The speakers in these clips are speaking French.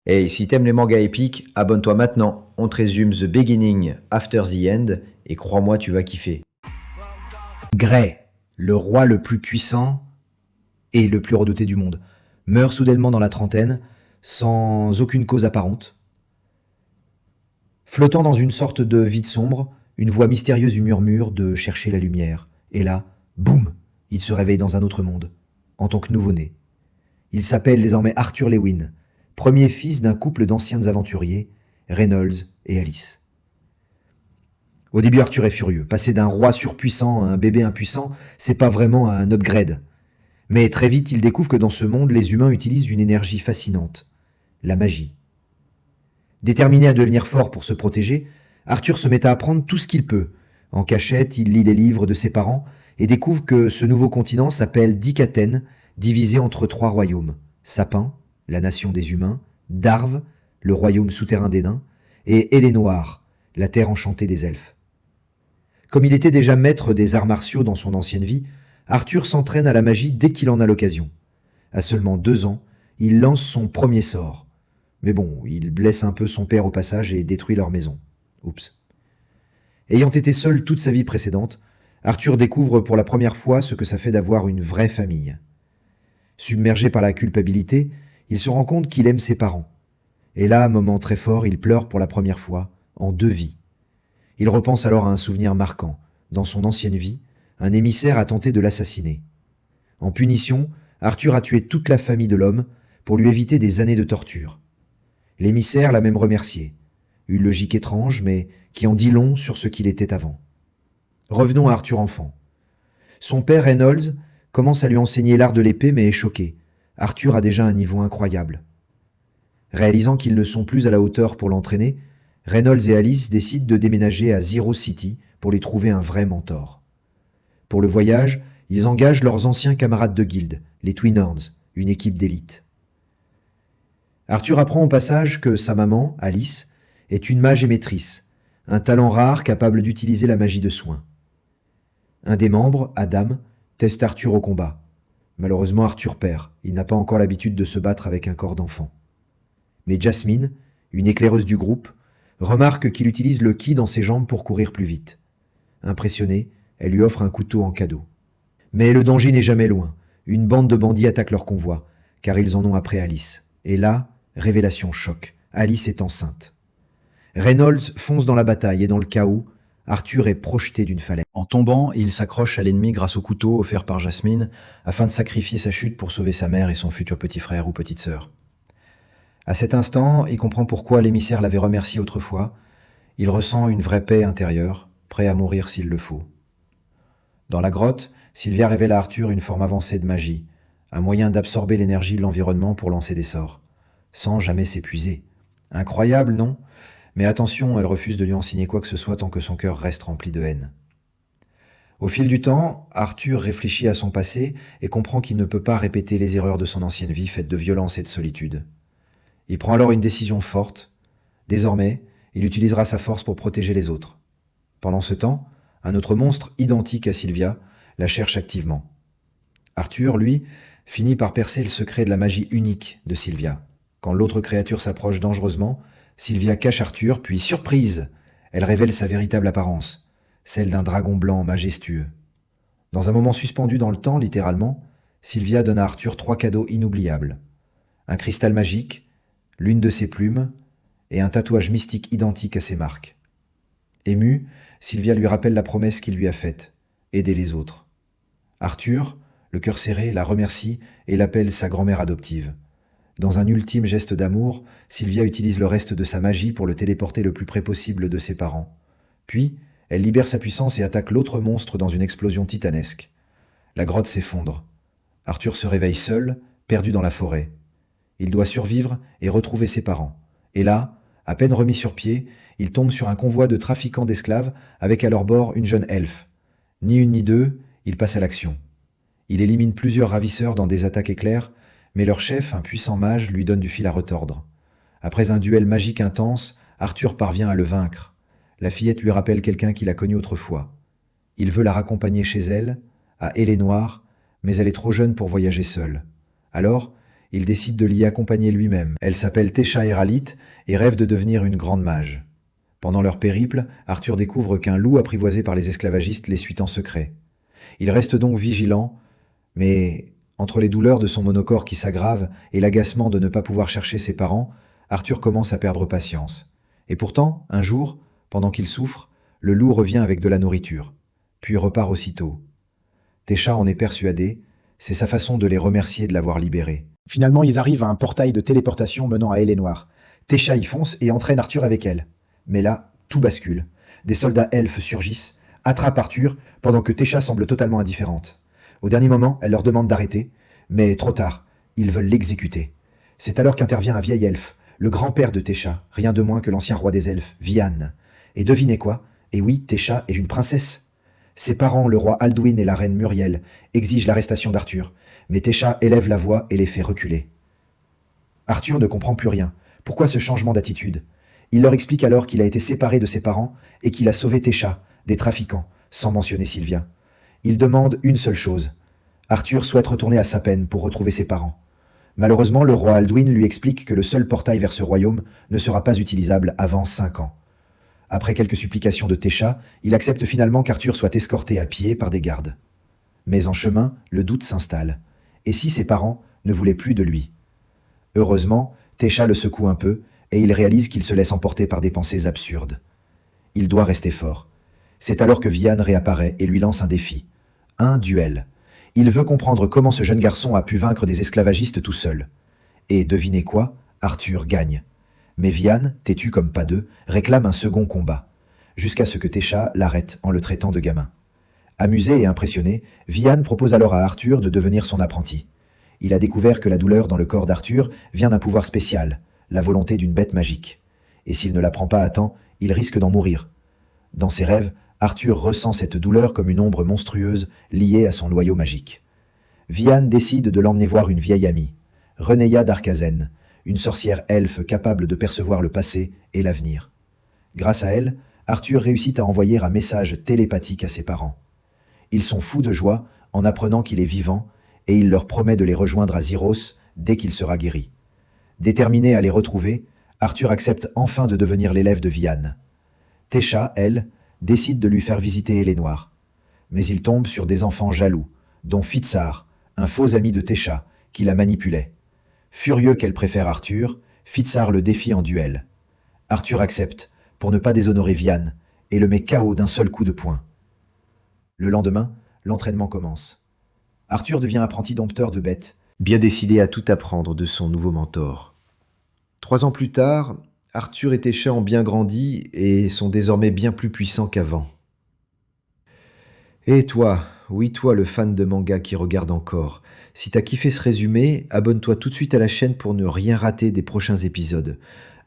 Hey, si t'aimes les mangas épiques, abonne-toi maintenant. On te résume The Beginning, After the End, et crois-moi, tu vas kiffer. Gray, le roi le plus puissant et le plus redouté du monde, meurt soudainement dans la trentaine, sans aucune cause apparente. Flottant dans une sorte de vide sombre, une voix mystérieuse lui murmure de chercher la lumière. Et là, boum, il se réveille dans un autre monde, en tant que nouveau-né. Il s'appelle désormais Arthur Lewin, premier fils d'un couple d'anciens aventuriers, Reynolds et Alice. Au début, Arthur est furieux. Passer d'un roi surpuissant à un bébé impuissant, c'est pas vraiment un upgrade. Mais très vite, il découvre que dans ce monde, les humains utilisent une énergie fascinante, la magie. Déterminé à devenir fort pour se protéger, Arthur se met à apprendre tout ce qu'il peut. En cachette, il lit les livres de ses parents et découvre que ce nouveau continent s'appelle Dikaten, divisé entre 3 royaumes. Sapin, la nation des humains, Darve, le royaume souterrain des nains, et Elenoir, la terre enchantée des elfes. Comme il était déjà maître des arts martiaux dans son ancienne vie, Arthur s'entraîne à la magie dès qu'il en a l'occasion. À seulement 2 ans, il lance son premier sort. Mais bon, il blesse un peu son père au passage et détruit leur maison. Oups. Ayant été seul toute sa vie précédente, Arthur découvre pour la première fois ce que ça fait d'avoir une vraie famille. Submergé par la culpabilité, il se rend compte qu'il aime ses parents. Et là, moment très fort, il pleure pour la première fois, en 2 vies. Il repense alors à un souvenir marquant. Dans son ancienne vie, un émissaire a tenté de l'assassiner. En punition, Arthur a tué toute la famille de l'homme pour lui éviter des années de torture. L'émissaire l'a même remercié. Une logique étrange, mais qui en dit long sur ce qu'il était avant. Revenons à Arthur enfant. Son père Reynolds commence à lui enseigner l'art de l'épée, mais est choqué. Arthur a déjà un niveau incroyable. Réalisant qu'ils ne sont plus à la hauteur pour l'entraîner, Reynolds et Alice décident de déménager à Zero City pour lui trouver un vrai mentor. Pour le voyage, ils engagent leurs anciens camarades de guilde, les Twin Horns, une équipe d'élite. Arthur apprend au passage que sa maman, Alice, est une mage émettrice, un talent rare capable d'utiliser la magie de soin. Un des membres, Adam, teste Arthur au combat. Malheureusement, Arthur perd, il n'a pas encore l'habitude de se battre avec un corps d'enfant. Mais Jasmine, une éclaireuse du groupe, remarque qu'il utilise le ki dans ses jambes pour courir plus vite. Impressionnée, elle lui offre un couteau en cadeau. Mais le danger n'est jamais loin. Une bande de bandits attaque leur convoi, car ils en ont après Alice. Et là, révélation choc. Alice est enceinte. Reynolds fonce dans la bataille et dans le chaos, Arthur est projeté d'une falaise. En tombant, il s'accroche à l'ennemi grâce au couteau offert par Jasmine afin de sacrifier sa chute pour sauver sa mère et son futur petit frère ou petite sœur. À cet instant, il comprend pourquoi l'émissaire l'avait remercié autrefois. Il ressent une vraie paix intérieure, prêt à mourir s'il le faut. Dans la grotte, Sylvia révèle à Arthur une forme avancée de magie, un moyen d'absorber l'énergie de l'environnement pour lancer des sorts, sans jamais s'épuiser. Incroyable, non? Mais attention, elle refuse de lui enseigner quoi que ce soit tant que son cœur reste rempli de haine. Au fil du temps, Arthur réfléchit à son passé et comprend qu'il ne peut pas répéter les erreurs de son ancienne vie faite de violence et de solitude. Il prend alors une décision forte. Désormais, il utilisera sa force pour protéger les autres. Pendant ce temps, un autre monstre identique à Sylvia la cherche activement. Arthur, lui, finit par percer le secret de la magie unique de Sylvia. Quand l'autre créature s'approche dangereusement, Sylvia cache Arthur, puis, surprise, elle révèle sa véritable apparence, celle d'un dragon blanc majestueux. Dans un moment suspendu dans le temps, littéralement, Sylvia donne à Arthur 3 cadeaux inoubliables. Un cristal magique, l'une de ses plumes, et un tatouage mystique identique à ses marques. Émue, Sylvia lui rappelle la promesse qu'il lui a faite, aider les autres. Arthur, le cœur serré, la remercie et l'appelle sa grand-mère adoptive. Dans un ultime geste d'amour, Sylvia utilise le reste de sa magie pour le téléporter le plus près possible de ses parents. Puis, elle libère sa puissance et attaque l'autre monstre dans une explosion titanesque. La grotte s'effondre. Arthur se réveille seul, perdu dans la forêt. Il doit survivre et retrouver ses parents. Et là, à peine remis sur pied, il tombe sur un convoi de trafiquants d'esclaves avec à leur bord une jeune elfe. Ni une ni deux, il passe à l'action. Il élimine plusieurs ravisseurs dans des attaques éclairs, mais leur chef, un puissant mage, lui donne du fil à retordre. Après un duel magique intense, Arthur parvient à le vaincre. La fillette lui rappelle quelqu'un qu'il a connu autrefois. Il veut la raccompagner chez elle, à Elenoir, mais elle est trop jeune pour voyager seule. Alors, Il décide de l'y accompagner lui-même. Elle s'appelle Tesha Eralit et rêve de devenir une grande mage. Pendant leur périple, Arthur découvre qu'un loup apprivoisé par les esclavagistes les suit en secret. Il reste donc vigilant, mais entre les douleurs de son monocorps qui s'aggravent et l'agacement de ne pas pouvoir chercher ses parents, Arthur commence à perdre patience. Et pourtant, un jour, pendant qu'il souffre, le loup revient avec de la nourriture, puis repart aussitôt. Tesha en est persuadée, c'est sa façon de les remercier de l'avoir libéré. Finalement, ils arrivent à un portail de téléportation menant à Elenoir. Tesha y fonce et entraîne Arthur avec elle. Mais là, tout bascule. Des soldats elfes surgissent, attrapent Arthur, pendant que Tesha semble totalement indifférente. Au dernier moment, elle leur demande d'arrêter, mais trop tard, ils veulent l'exécuter. C'est alors qu'intervient un vieil elfe, le grand-père de Tesha, rien de moins que l'ancien roi des elfes, Vianne. Et devinez quoi? Et oui, Tesha est une princesse. Ses parents, le roi Alduin et la reine Muriel, exigent l'arrestation d'Arthur, mais Tesha élève la voix et les fait reculer. Arthur ne comprend plus rien. Pourquoi ce changement d'attitude? Il leur explique alors qu'il a été séparé de ses parents et qu'il a sauvé Tesha, des trafiquants, sans mentionner Sylvia. Il demande une seule chose. Arthur souhaite retourner à Sapène pour retrouver ses parents. Malheureusement, le roi Alduin lui explique que le seul portail vers ce royaume ne sera pas utilisable avant 5 ans. Après quelques supplications de Tesha, il accepte finalement qu'Arthur soit escorté à pied par des gardes. Mais en chemin, le doute s'installe. Et si ses parents ne voulaient plus de lui? Heureusement, Tesha le secoue un peu, et il réalise qu'il se laisse emporter par des pensées absurdes. Il doit rester fort. C'est alors que Vianne réapparaît et lui lance un défi. Un duel. Il veut comprendre comment ce jeune garçon a pu vaincre des esclavagistes tout seul. Et devinez quoi? Arthur gagne. Mais Vianne, têtu comme pas deux, réclame un second combat, jusqu'à ce que Tesha l'arrête en le traitant de gamin. Amusé et impressionné, Vianne propose alors à Arthur de devenir son apprenti. Il a découvert que la douleur dans le corps d'Arthur vient d'un pouvoir spécial, la volonté d'une bête magique. Et s'il ne la prend pas à temps, il risque d'en mourir. Dans ses rêves, Arthur ressent cette douleur comme une ombre monstrueuse liée à son noyau magique. Vianne décide de l'emmener voir une vieille amie, Renéa d'Arcazen, une sorcière elfe capable de percevoir le passé et l'avenir. Grâce à elle, Arthur réussit à envoyer un message télépathique à ses parents. Ils sont fous de joie en apprenant qu'il est vivant et il leur promet de les rejoindre à Zyros dès qu'il sera guéri. Déterminé à les retrouver, Arthur accepte enfin de devenir l'élève de Vianne. Tesha, elle, décide de lui faire visiter Elenoir. Mais il tombe sur des enfants jaloux, dont Fitzar, un faux ami de Tesha, qui la manipulait. Furieux qu'elle préfère Arthur, Fitzar le défie en duel. Arthur accepte, pour ne pas déshonorer Vianne, et le met KO d'un seul coup de poing. Le lendemain, l'entraînement commence. Arthur devient apprenti dompteur de bêtes, bien décidé à tout apprendre de son nouveau mentor. 3 ans plus tard, Arthur et Tesha ont bien grandi et sont désormais bien plus puissants qu'avant. Et toi, oui toi le fan de manga qui regarde encore, si t'as kiffé ce résumé, abonne-toi tout de suite à la chaîne pour ne rien rater des prochains épisodes.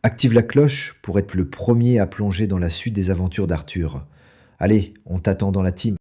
Active la cloche pour être le premier à plonger dans la suite des aventures d'Arthur. Allez, on t'attend dans la team.